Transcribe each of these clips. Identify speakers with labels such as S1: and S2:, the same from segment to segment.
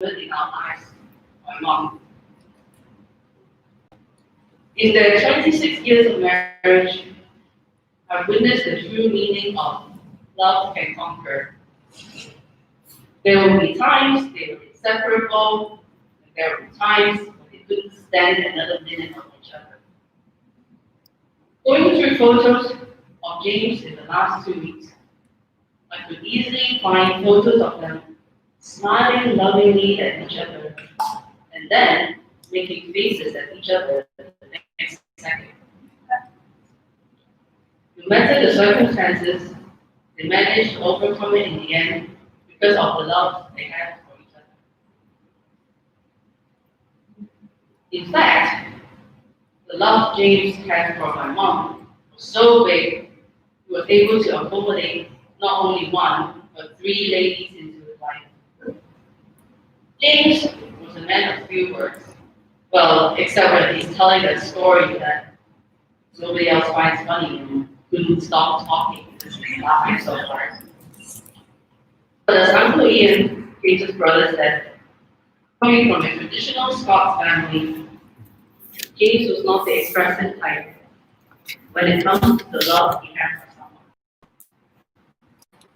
S1: in our lives, my mom. In the 26 years of marriage, I've witnessed the true meaning of love can conquer. There will be times they were inseparable, and there will be times when they couldn't stand another minute of each other. Going through photos of James in the last 2 weeks, I could easily find photos of them smiling lovingly at each other and then making faces at each other the next second. No matter the circumstances, they managed to overcome it in the end because of the love they had for each other. In fact, the love James had for my mom was so big, he was able to accommodate not only one, but three ladies into his life. James was a man of few words. Well, except when he's telling that story that nobody else finds funny and couldn't stop talking because he's laughing so hard. But as Uncle Ian, Peter's brother, said, coming from a traditional Scots family, James was not the expressive type when it comes to the love he had for someone.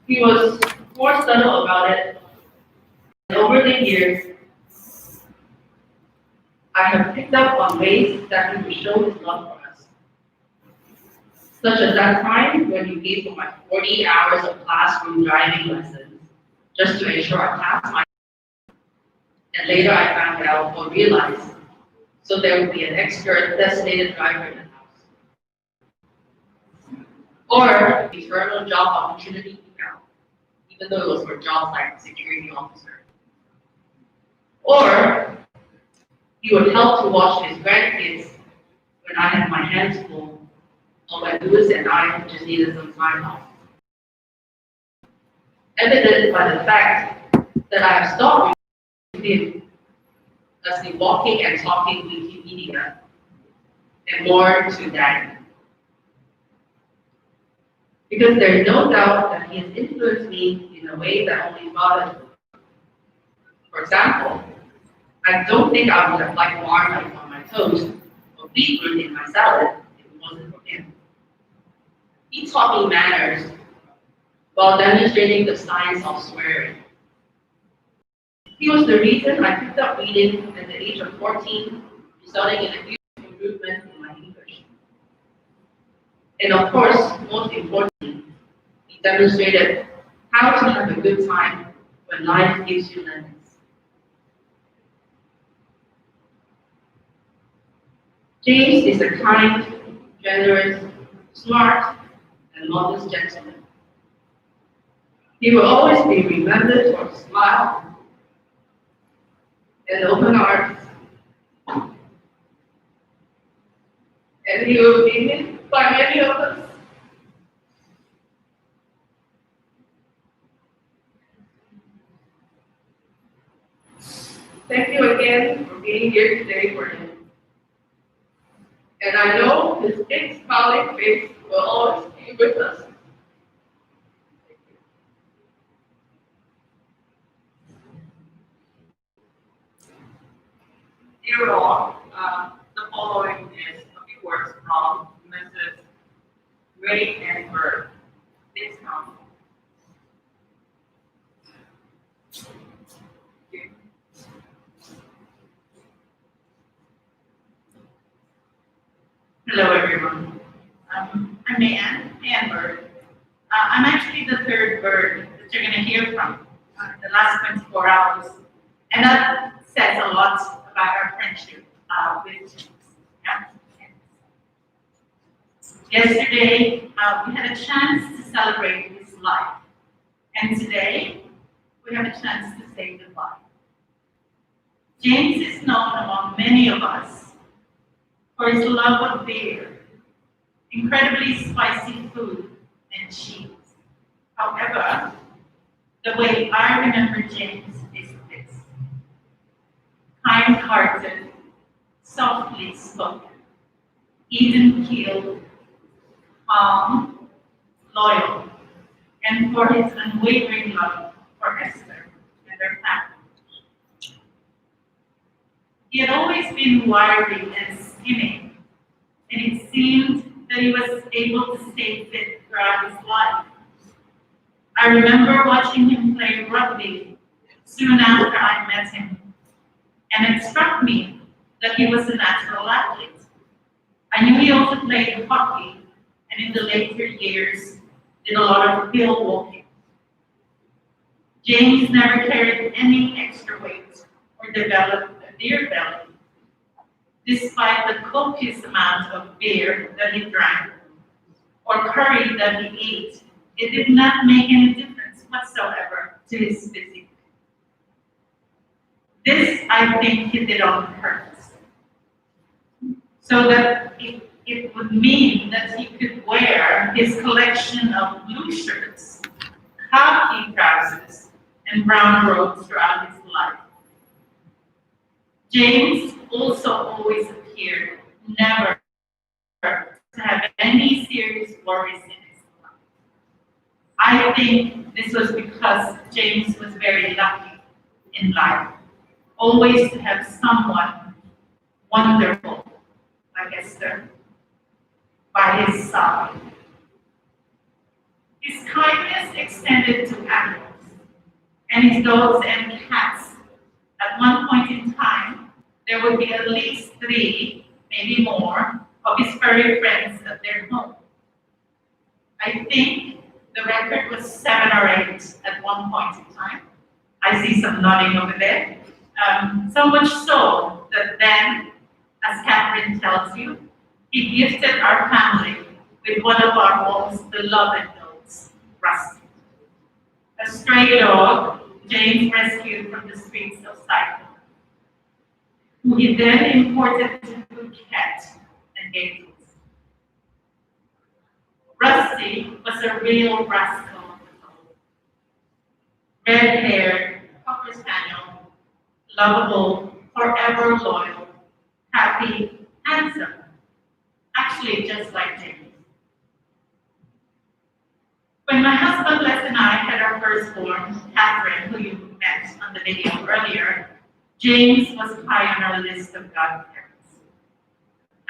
S1: He was more subtle about it, and over the years, I have picked up on ways that he would show his love for us. Such as that time when he paid for my 40 hours of classroom driving lessons just to ensure I passed my and later I found out or realized so there would be an extra designated driver in the house. Or eternal job opportunity he found, even though it was for jobs like security officer. Or he would help to watch his grandkids when I had my hands full, or when Louis and I just needed some time off. Evident by the fact that I have stopped with him as the walking and talking Wikipedia, and more to that. Because there is no doubt that he has influenced me in a way that only father could. For example, I don't think I would have liked marmite on my toast or beetroot in my salad if it wasn't for him. He taught me manners while demonstrating the science of swearing. He was the reason I picked up reading at the age of 14, resulting in a huge improvement in my English. And of course, most importantly, he demonstrated how to have a good time when life gives you lemons. James is a kind, generous, smart, and modest gentleman. He will always be remembered for his smile and open arms, and he will be missed by many of us. Thank you again for being here today for him. And I know his big smiling face will always be with us.
S2: Dear all, the following is a few words from Mrs. Ray Ann Bird. Please come. Hello, everyone. I'm Ann Bird. I'm actually the third bird that you're going to hear from the last 24 hours. And that says a lot about our friendship with James. Yeah. Yesterday, we had a chance to celebrate his life. And today, we have a chance to say goodbye. James is known among many of us for his love of beer, incredibly spicy food, and cheese. However, the way I remember James is this: kind-hearted, softly spoken, even-keeled, calm, loyal, and for his unwavering love for Esther and their family. He had always been wiry and skinny, and it seemed that he was able to stay fit throughout his life. I remember watching him play rugby soon after I met him, and it struck me that he was a natural athlete. I knew he also played hockey, and in the later years did a lot of hill walking. James never carried any extra weight or developed a beer belly, despite the copious amount of beer that he drank or curry that he ate. It did not make any difference whatsoever to his physique. This, I think, he did on purpose, so that it would mean that he could wear his collection of blue shirts, khaki trousers, and brown robes throughout his life. James also always appeared never to have any serious worries in his life. I think this was because James was very lucky in life, always to have someone wonderful like Esther by his side. His kindness extended to animals and his dogs and cats. At one point in time, there would be at least 3, maybe more, of his furry friends at their home. I think the record was 7 or 8 at one point in time. I see some nodding over there. So much so that then, as Catherine tells you, he gifted our family with one of our most beloved dogs, Rusty. A stray dog James rescued from the streets of Cyprus, who he then imported to Phuket and gave to us. Rusty was a real rascal on the road. Red-haired, cocker spaniel, lovable, forever loyal, happy, handsome. Actually, just like James. When my husband Les and I had our firstborn, Catherine, who you met on the video earlier, James was high on our list of godparents,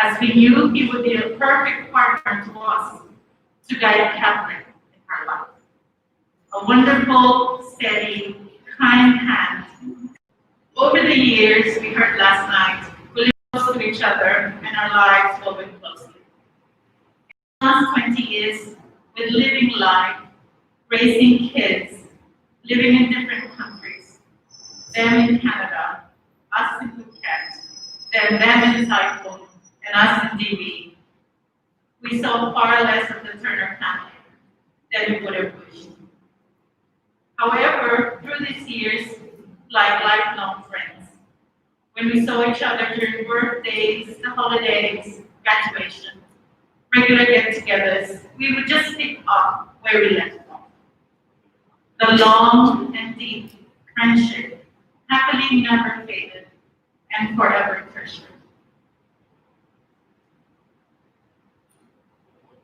S2: as we knew he would be a perfect partner to us to guide Catherine in her life. A wonderful, steady, kind hand. Over the years, we heard last night, we lived close to each other and our lives woven closely. In the last 20 years, with living life, raising kids, living in different countries, them in Canada, us in Phuket, then them in Cyprus, and us in DB, we saw far less of the Turner family than we would have wished. However, through these years, like lifelong friends, when we saw each other during birthdays, the holidays, graduation, regular get-togethers, we would just pick up where we left off. The long and deep friendship happily never faded and forever treasured.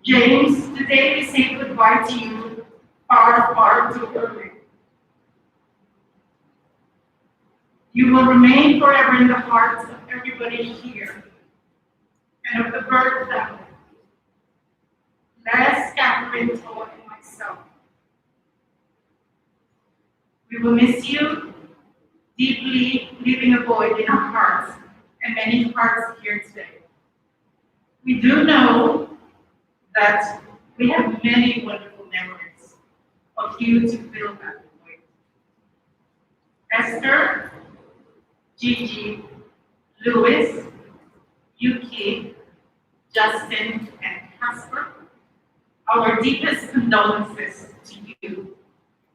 S2: James, today we say goodbye to you far, far too early. You will remain forever in the hearts of everybody here and of the Bird family. Les, Catherine, Todd, and myself. We will miss you deeply, leaving a void in our hearts and many hearts here today. We do know that we have many wonderful memories of you to fill that void. Esther, Gigi, Louis, Yuki, Justin, and Casper, our deepest condolences to you.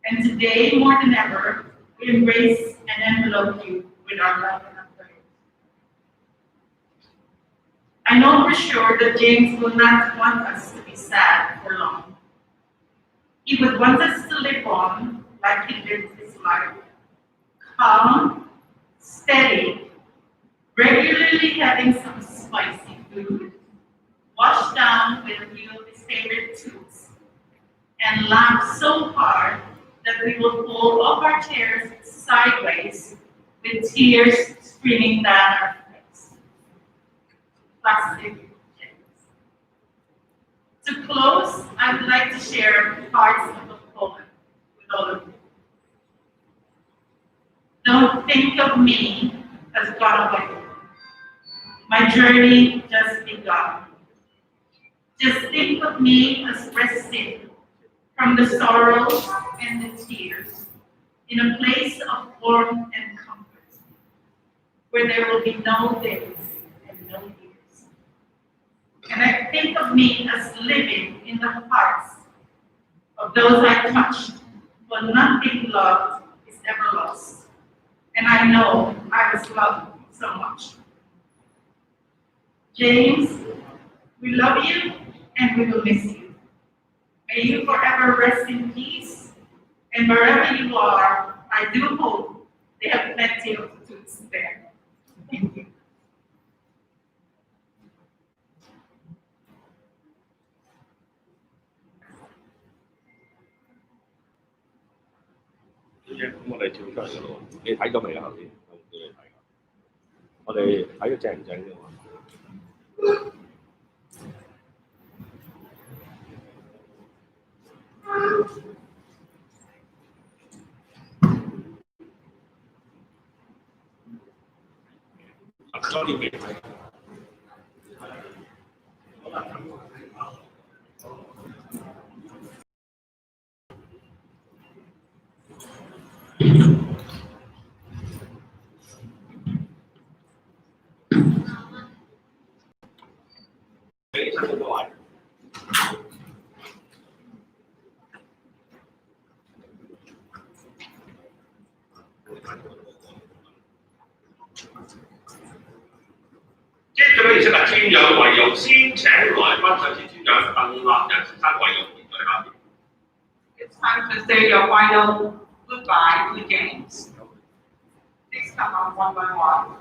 S2: And today, more than ever, we embrace and envelope you with our love and our praise. I know for sure that James will not want us to be sad for long. He would want us to live on like he lived his life, calm, steady, regularly having some spicy food, washed down with a few of his favorite tunes, and laugh so hard that we will fall off our chairs sideways with tears screaming down our face. Plastic things. To close, I would like to share parts of a poem with all of you. Don't think of me as gone away. My journey just begun. Just think of me as resting from the sorrows and the tears in a place of warmth and comfort, where there will be no days and no years. And I think of me as living in the hearts of those I touched, but nothing loved is ever lost. And I know I was loved so much. James, we love you and we will miss you. May you forever rest in peace. And wherever you are, I do hope they have plenty of food to spare. Thank you.
S3: 咁我哋跳出嚟嘅咯，你睇咗未啊？頭先有冇叫你睇㗎？我哋睇咗正唔正啫嘛？多啲未睇。你睇咗未？接住咧，而家天有為由，先請來賓上次專長鄧立仁先生為由現在下邊。
S2: It's time to say your final goodbye to James. Please come up one by one.